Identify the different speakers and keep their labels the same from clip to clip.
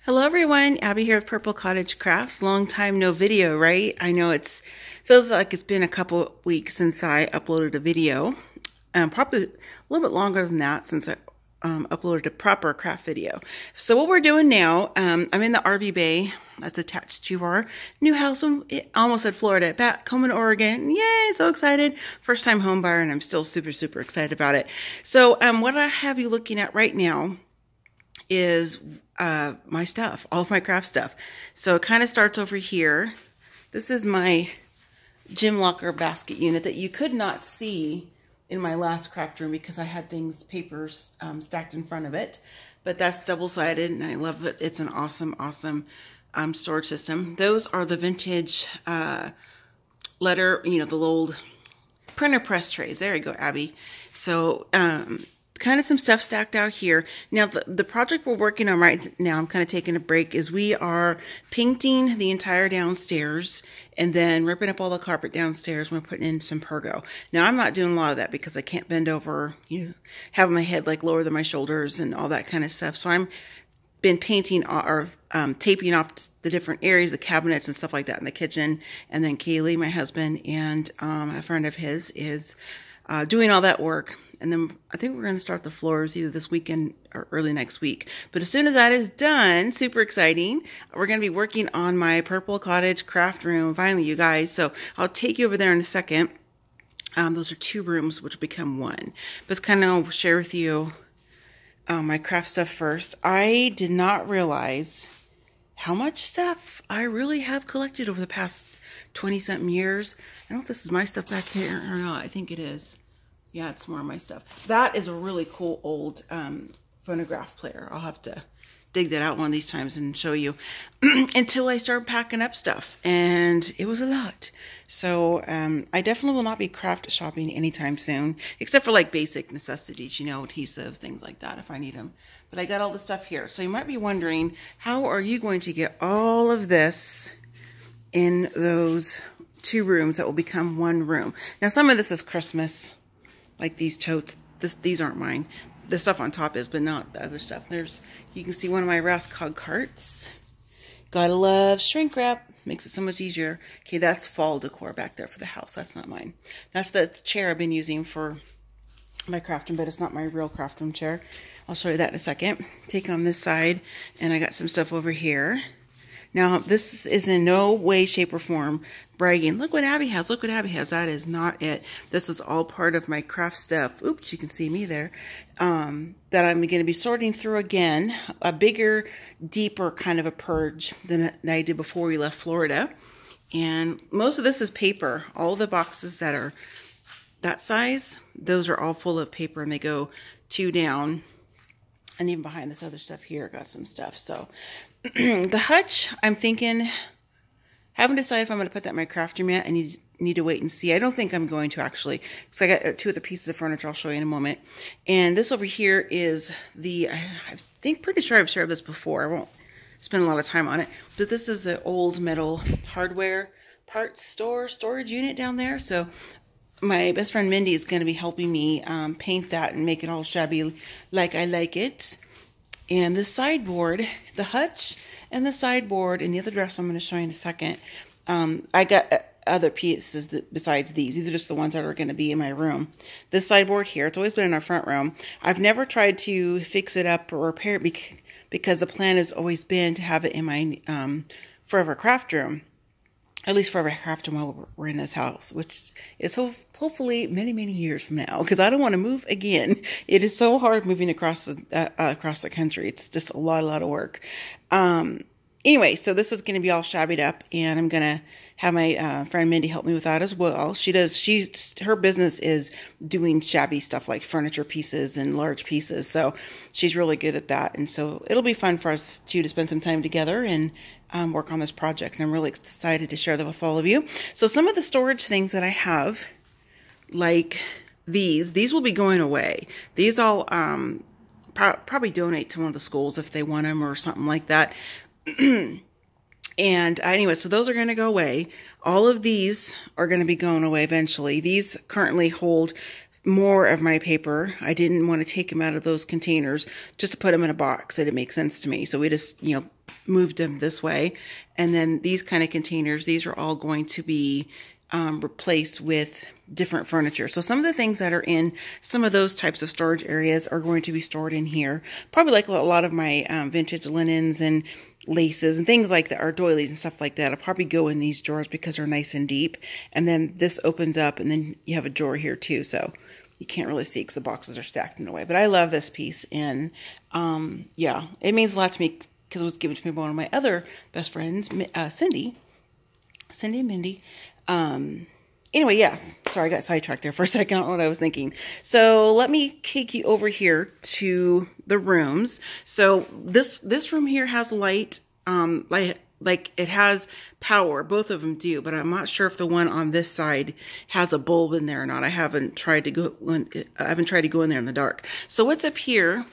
Speaker 1: Hello everyone, Abby here with Purple Cottage Crafts. Long time no video, right? I know feels like it's been a couple weeks since I uploaded a video. Probably a little bit longer than that since I uploaded a proper craft video. So what we're doing now, I'm in the RV bay that's attached to our new house. Almost at Florida, back home in Oregon. Yay, so excited. First time home buyer, and I'm still super excited about it. So what I have you looking at right now is my stuff, all of my craft stuff. So it kind of starts over here. This is my gym locker basket unit that you could not see in my last craft room because I had papers stacked in front of it. But that's double-sided and I love it. It's an awesome storage system. Those are the vintage letter, the old printer press trays. There you go, Abby. So kind of some stuff stacked out here. Now, the project we're working on right now, I'm kind of taking a break, is we are painting the entire downstairs and then ripping up all the carpet downstairs. We're putting in some pergo. Now, I'm not doing a lot of that because I can't bend over, having my head like lower than my shoulders and all that kind of stuff. So I'm been painting or taping off the different areas, the cabinets and stuff like that in the kitchen. And then Kaylee, my husband, and a friend of his is doing all that work. And then I think we're going to start the floors either this weekend or early next week. But as soon as that is done, super exciting, we're going to be working on my Purple Cottage craft room. Finally, you guys. So I'll take you over there in a second. Those are 2 rooms, which will become 1. But let's kind of share with you my craft stuff first. I did not realize how much stuff I really have collected over the past 20-something years. I don't know if this is my stuff back here or not. I think it is. Yeah, it's more of my stuff. That is a really cool old phonograph player. I'll have to dig that out one of these times and show you until I start packing up stuff. And it was a lot. So I definitely will not be craft shopping anytime soon, except for like basic necessities, adhesives, things like that if I need them. But I got all the stuff here. So you might be wondering, how are you going to get all of this in those 2 rooms that will become 1 room? Now, some of this is Christmas. Like these totes, these aren't mine. The stuff on top is, but not the other stuff. You can see one of my Rascog carts. Gotta love shrink wrap. Makes it so much easier. Okay, that's fall decor back there for the house. That's not mine. That's the chair I've been using for my craft room, but it's not my real craft room chair. I'll show you that in a second. Take on this side, and I got some stuff over here. Now, this is in no way, shape, or form bragging. Look what Abby has. Look what Abby has. That is not it. This is all part of my craft stuff. Oops, you can see me there. That I'm going to be sorting through again. A bigger, deeper kind of a purge than I did before we left Florida. And most of this is paper. All the boxes that are that size, those are all full of paper, and they go 2 down. And even behind this other stuff here, got some stuff. So the hutch, I'm thinking, haven't decided if I'm going to put that in my craft room yet. I need to wait and see. I don't think I'm going to actually, because I got 2 of the pieces of furniture I'll show you in a moment. And this over here is pretty sure I've shared this before. I won't spend a lot of time on it. But this is an old metal hardware parts storage unit down there. So my best friend Mindy is going to be helping me paint that and make it all shabby like I like it. And the sideboard, the hutch and the sideboard and the other dresser I'm going to show you in a second. I got other pieces besides these. These are just the ones that are going to be in my room. This sideboard here, it's always been in our front room. I've never tried to fix it up or repair it because the plan has always been to have it in my forever craft room. At least forever craft room while we're in this house, which is hopefully many years from now, because I don't want to move again. It is so hard moving across the country. It's just a lot of work. Anyway, so this is going to be all shabbied up, and I'm going to have my friend Mindy help me with that as well. Her business is doing shabby stuff like furniture pieces and large pieces, so she's really good at that. And so it'll be fun for us to spend some time together and work on this project. And I'm really excited to share that with all of you. So some of the storage things that I have, like these will be going away. These I'll probably donate to one of the schools if they want them or something like that. And anyway, so those are going to go away. All of these are going to be going away eventually. These currently hold more of my paper. I didn't want to take them out of those containers just to put them in a box. It didn't make sense to me. So we just, you know, moved them this way. And then these kind of containers, these are all going to be replaced with different furniture. So some of the things that are in some of those types of storage areas are going to be stored in here. Probably like a lot of my vintage linens and laces and things like that, or doilies and stuff like that. I'll probably go in these drawers because they're nice and deep. And then this opens up, and then you have a drawer here too. So you can't really see because the boxes are stacked in a way. But I love this piece. And yeah, it means a lot to me because it was given to me by one of my other best friends, Cindy and Mindy. Anyway, yes. Sorry, I got sidetracked there for a second. I don't know what I was thinking. So let me take you over here to the rooms. So this room here has light, like it has power. Both of them do, but I'm not sure if the one on this side has a bulb in there or not. I haven't tried to go in there in the dark. So what's up here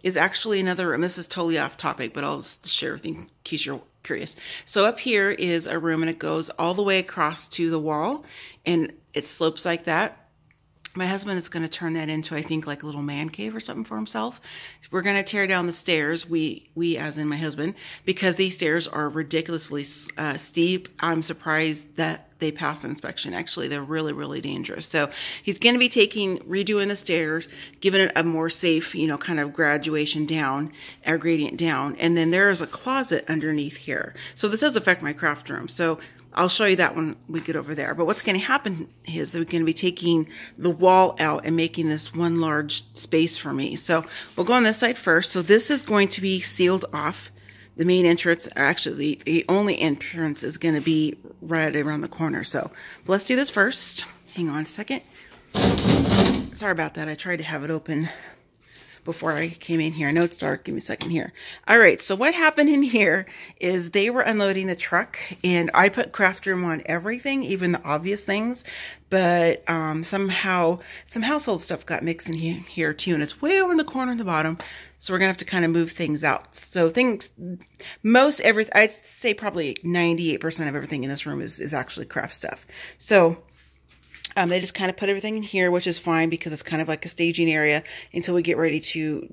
Speaker 1: is actually another room. This is totally off topic, but I'll just share everything in case you're curious. So up here is a room, and it goes all the way across to the wall, and it slopes like that. My husband is going to turn that into, I think, like a little man cave or something for himself. We're going to tear down the stairs, we as in my husband, because these stairs are ridiculously steep. I'm surprised that they passed inspection. Actually, they're really, really dangerous. So he's going to be redoing the stairs, giving it a more safe, you know, kind of graduation down, or gradient down. And then there is a closet underneath here. So this does affect my craft room. So I'll show you that when we get over there. But what's going to happen is that we're going to be taking the wall out and making this one large space for me. So we'll go on this side first. So this is going to be sealed off. The main entrance, actually the only entrance, is going to be right around the corner. So let's do this first. Hang on a second. Sorry about that. I tried to have it open before I came in here. I know it's dark. Give me a second here. All right. So what happened in here is they were unloading the truck, and I put craft room on everything, even the obvious things. But somehow some household stuff got mixed in here too, and it's way over in the corner at the bottom. So we're gonna have to kind of move things out. So I'd say probably 98% of everything in this room is actually craft stuff. So they just kind of put everything in here, which is fine because it's kind of like a staging area until we get ready to,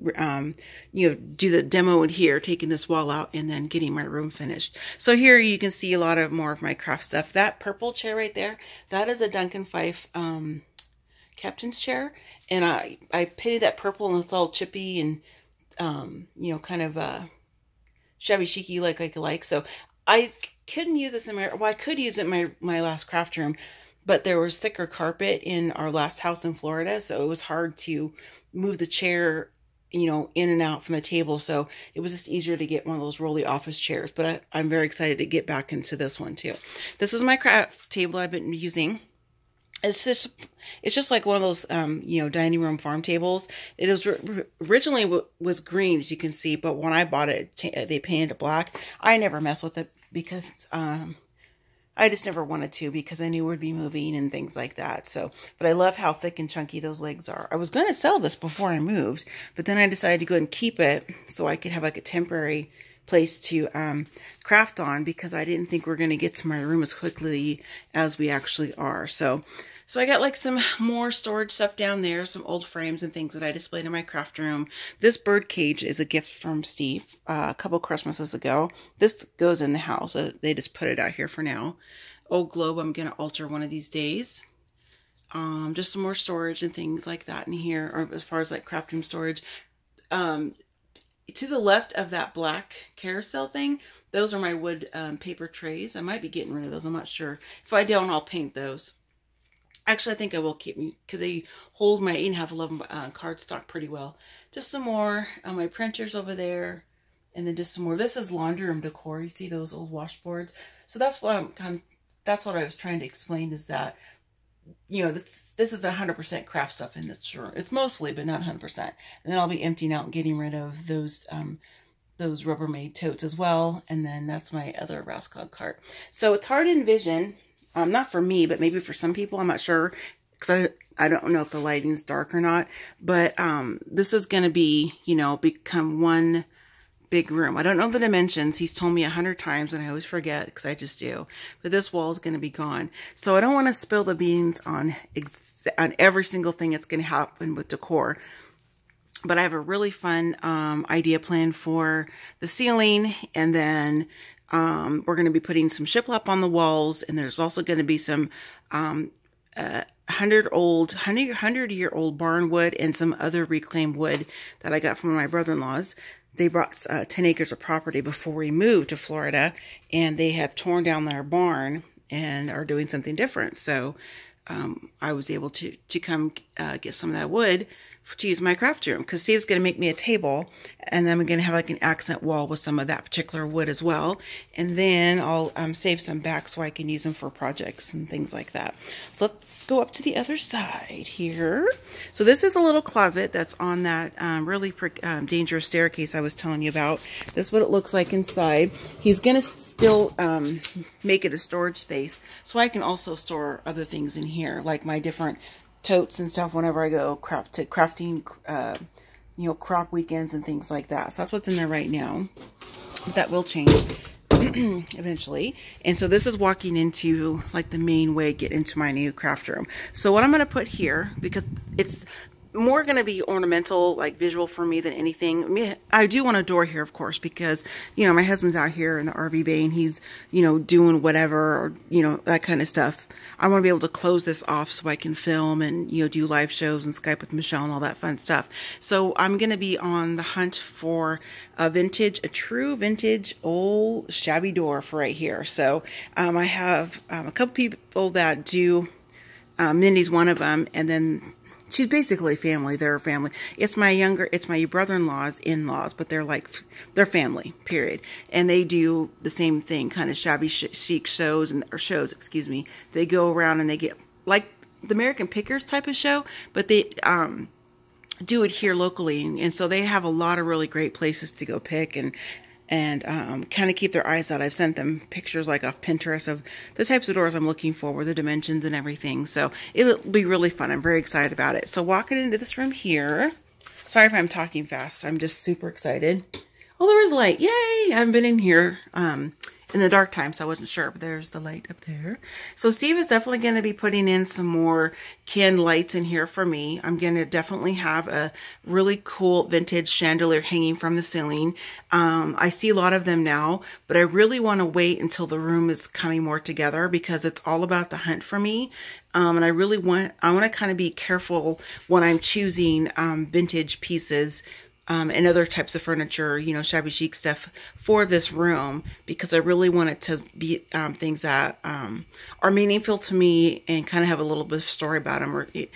Speaker 1: you know, do the demo in here, taking this wall out and then getting my room finished. So here you can see a lot more of my craft stuff. That purple chair right there, that is a Duncan Fife captain's chair. And I painted that purple, and it's all chippy and, you know, kind of shabby chicy like. So I couldn't use this in I could use it in my last craft room, but there was thicker carpet in our last house in Florida, so it was hard to move the chair, you know, in and out from the table. So it was just easier to get one of those rolly office chairs. But I'm very excited to get back into this one too. This is my craft table I've been using. It's just like one of those, you know, dining room farm tables. It was originally was green, as you can see, but when I bought it, they painted it black. I never mess with it because, I just never wanted to because I knew we'd be moving and things like that. So, but I love how thick and chunky those legs are. I was going to sell this before I moved, but then I decided to go and keep it so I could have like a temporary place to craft on, because I didn't think we were going to get to my room as quickly as we actually are. So I got like some more storage stuff down there, some old frames and things that I displayed in my craft room. This bird cage is a gift from Steve a couple Christmases ago. This goes in the house. They just put it out here for now. Old globe, I'm going to alter one of these days. Just some more storage and things like that in here, or as far as like craft room storage. To the left of that black carousel thing, those are my wood paper trays. I might be getting rid of those. I'm not sure. If I don't, I'll paint those. Actually, I think I will keep them because they hold my 8.5, 11 cardstock pretty well. Just some more my printers over there, and then just some more. This is laundry room decor. You see those old washboards? So that's what that's what I was trying to explain, is that, you know, this is 100% craft stuff in this room. It's mostly, but not 100%. And then I'll be emptying out and getting rid of those Rubbermaid totes as well. And then that's my other Raskog cart. So it's hard to envision. Not for me, but maybe for some people. I'm not sure, because I don't know if the lighting's dark or not. But this is going to be, you know, become one big room. I don't know the dimensions. He's told me 100 times and I always forget because I just do. But this wall is going to be gone. So I don't want to spill the beans on every single thing that's going to happen with decor. But I have a really fun idea plan for the ceiling, and then we're going to be putting some shiplap on the walls, and there's also going to be some 100-year-old barn wood and some other reclaimed wood that I got from my brother-in-laws. They brought 10 acres of property before we moved to Florida, and they have torn down their barn and are doing something different. So I was able to come get some of that wood to use my craft room, because Steve's going to make me a table, and then we're going to have like an accent wall with some of that particular wood as well. And then I'll save some back so I can use them for projects and things like that. So let's go up to the other side here. So this is a little closet that's on that really dangerous staircase I was telling you about. This is what it looks like inside. He's going to still make it a storage space, so I can also store other things in here, like my different totes and stuff whenever I go crafting, you know, crop weekends and things like that. So that's what's in there right now. That will change eventually. And so this is walking into like the main way to get into my new craft room. So what I'm going to put here, because it's more going to be ornamental, like visual for me than anything. I mean, I do want a door here, of course, because, you know, my husband's out here in the RV bay and he's, you know, doing whatever, or, you know, that kind of stuff. I want to be able to close this off so I can film and, you know, do live shows and Skype with Michelle and all that fun stuff. So I'm going to be on the hunt for a true vintage old shabby door for right here. So I have a couple people that do, Mindy's one of them, and then she's basically family. They're family. It's my brother-in-law's in-laws, but they're family, period. And they do the same thing, kind of shabby chic shows, excuse me. They go around and they get like the American Pickers type of show, but they do it here locally. And so they have a lot of really great places to go pick and kind of keep their eyes out. I've sent them pictures like off Pinterest of the types of doors I'm looking for, the dimensions and everything. So it'll be really fun. I'm very excited about it. So walking into this room here, sorry if I'm talking fast. I'm just super excited. Oh, there is light. Yay! I haven't been in here in the dark time, so I wasn't sure, but there's the light up there. So Steve is definitely going to be putting in some more canned lights in here for me. I'm going to definitely have a really cool vintage chandelier hanging from the ceiling. I see a lot of them now, but I really want to wait until the room is coming more together, because it's all about the hunt for me. And I want to kind of be careful when I'm choosing vintage pieces and other types of furniture, you know, shabby chic stuff for this room, because I really want it to be things that are meaningful to me and kind of have a little bit of story about them. I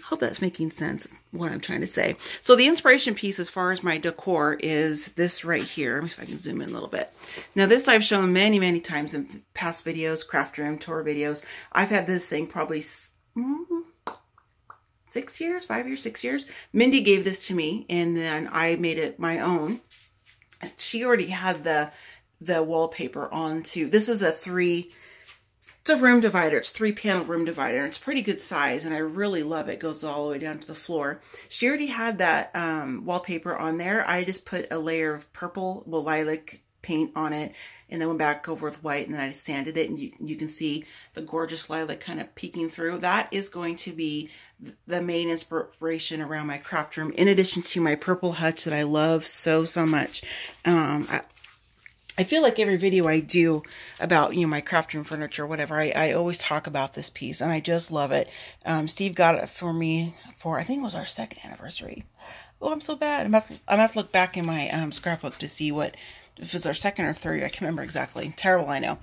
Speaker 1: hope that's making sense, what I'm trying to say. So the inspiration piece as far as my decor is this right here. Let me see if I can zoom in a little bit. Now this I've shown many, many times in past videos, craft room tour videos. I've had this thing probably 6 years, 5 years, 6 years. Mindy gave this to me, and then I made it my own. She already had the wallpaper onto. This is it's a room divider. It's 3-panel room divider. It's pretty good size, and I really love it. It goes all the way down to the floor. She already had that wallpaper on there. I just put a layer of purple, lilac paint on it, and then went back over with white, and then I just sanded it, and you can see the gorgeous lilac kind of peeking through. That is going to be the main inspiration around my craft room, in addition to my purple hutch that I love so much. I feel like every video I do about, you know, my craft room furniture or whatever, I always talk about this piece, and I just love it. Steve got it for me for, I think it was our 2nd anniversary. Oh, I'm so bad. I'm gonna have to look back in my scrapbook to see what, if it was our 2nd or 3rd, I can't remember exactly. Terrible, I know.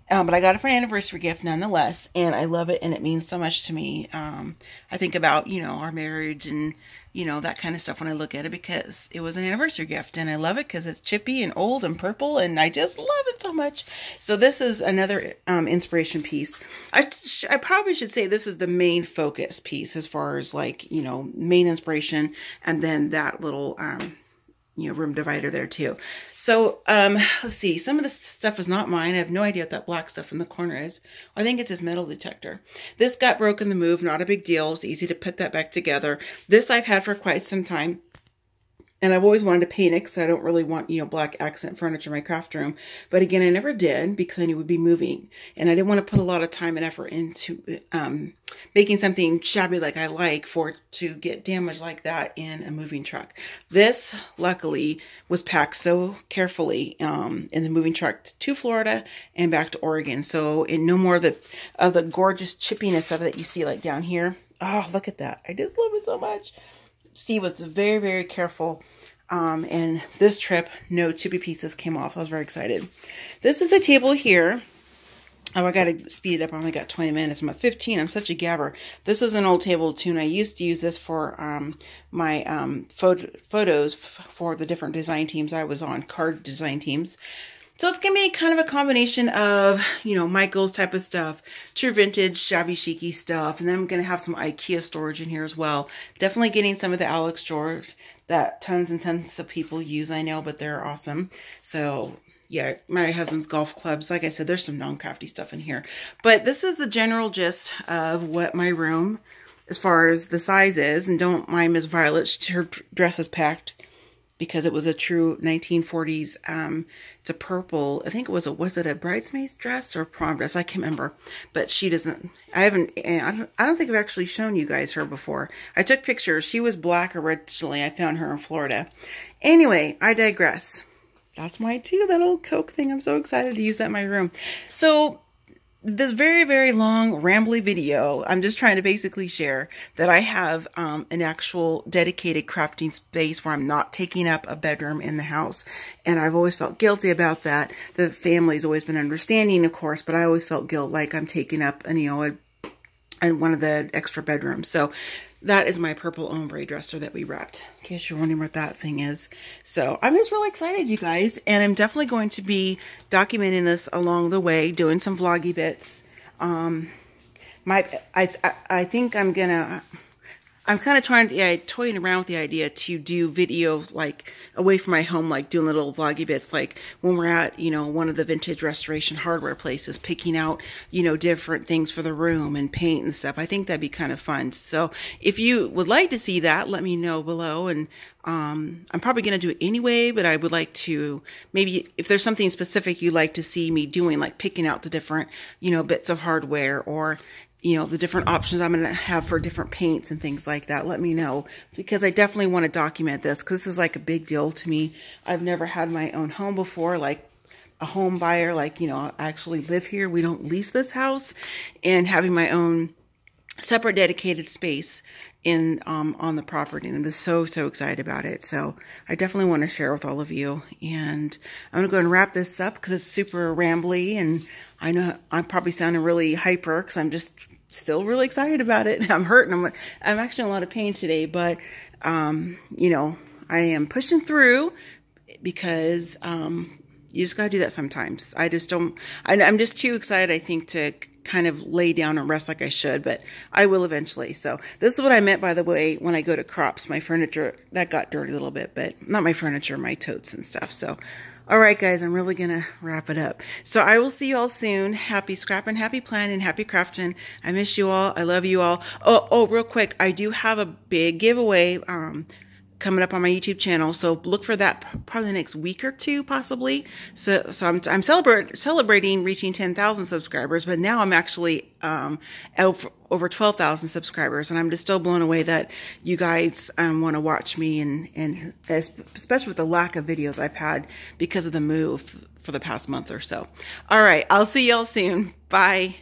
Speaker 1: But I got it for an anniversary gift nonetheless, and I love it, and it means so much to me. I think about, you know, our marriage and, you know, that kind of stuff when I look at it, because it was an anniversary gift, and I love it because it's chippy and old and purple, and I just love it so much. So this is another inspiration piece. I probably should say this is the main focus piece as far as, like, you know, main inspiration, and then that little you know, room divider there too. So let's see, some of this stuff is not mine. I have no idea what that black stuff in the corner is. I think it's his metal detector. This got broken in the move, not a big deal. It's easy to put that back together. This I've had for quite some time. And I've always wanted to paint it because I don't really want, you know, black accent furniture in my craft room. But again, I never did because I knew we'd be moving. And I didn't want to put a lot of time and effort into making something shabby like I like for it to get damaged like that in a moving truck. This, luckily, was packed so carefully in the moving truck to Florida and back to Oregon. So no more of the gorgeous chippiness of it that you see like down here. Oh, look at that. I just love it so much. Steve was very, very careful. And this trip, no chippy pieces came off. I was very excited. This is a table here. Oh, I got to speed it up. I only got 20 minutes. I'm at 15. I'm such a gabber. This is an old table too, and I used to use this for my photos for the different design teams I was on, card design teams. So it's going to be kind of a combination of, you know, Michael's type of stuff, true vintage, shabby chicy stuff. And then I'm going to have some IKEA storage in here as well. Definitely getting some of the Alex drawers that tons and tons of people use, I know, but they're awesome. So yeah, my husband's golf clubs. Like I said, there's some non-crafty stuff in here. But this is the general gist of what my room, as far as the size is. And don't mind Miss Violet, her dress is packed because it was a true 1940s, it's a purple, I think it was it a bridesmaid's dress or prom dress? I can't remember, but she doesn't, I don't think I've actually shown you guys her before. I took pictures. She was black originally. I found her in Florida. Anyway, I digress. That's mine too, that old Coke thing. I'm so excited to use that in my room. So this very, very long, rambly video, I'm just trying to basically share that I have an actual dedicated crafting space where I'm not taking up a bedroom in the house. And I've always felt guilty about that. The family's always been understanding, of course, but I always felt guilt like I'm taking up, one of the extra bedrooms. So that is my purple ombre dresser that we wrapped, in case you're wondering what that thing is. So I'm just really excited, you guys, and I'm definitely going to be documenting this along the way, doing some vloggy bits. I think I'm kind of toying around with the idea to do video like away from my home, like doing little vloggy bits, like when we're at, you know, one of the vintage restoration hardware places, picking out, you know, different things for the room and paint and stuff. I think that'd be kind of fun. So if you would like to see that, let me know below. And I'm probably going to do it anyway, but I would like to, maybe if there's something specific you'd like to see me doing, like picking out the different, you know, bits of hardware, or you know, the different options I'm going to have for different paints and things like that, let me know, because I definitely want to document this, because this is like a big deal to me. I've never had my own home before, like a home buyer, like, you know, I actually live here. We don't lease this house, and having my own separate dedicated space in on the property. And I'm just so excited about it. So I definitely want to share with all of you. And I'm going to go and wrap this up because it's super rambly, and I know I'm probably sounding really hyper because I'm just still really excited about it. I'm hurting. I'm actually in a lot of pain today, but you know, I am pushing through because you just got to do that sometimes. I just don't, I'm just too excited, I think, to kind of lay down and rest like I should, but I will eventually. So this is what I meant, by the way, when I go to crops. My furniture, that got dirty a little bit, but not my furniture, my totes and stuff. So, all right, guys, I'm really going to wrap it up. So I will see you all soon. Happy scrapping, happy planning, happy crafting. I miss you all. I love you all. Oh, real quick, I do have a big giveaway coming up on my YouTube channel, so look for that probably the next week or two, possibly. So I'm celebrating reaching 10,000 subscribers, but now I'm actually over 12,000 subscribers, and I'm just still blown away that you guys want to watch me, and especially with the lack of videos I've had because of the move for the past month or so. All right, I'll see y'all soon. Bye.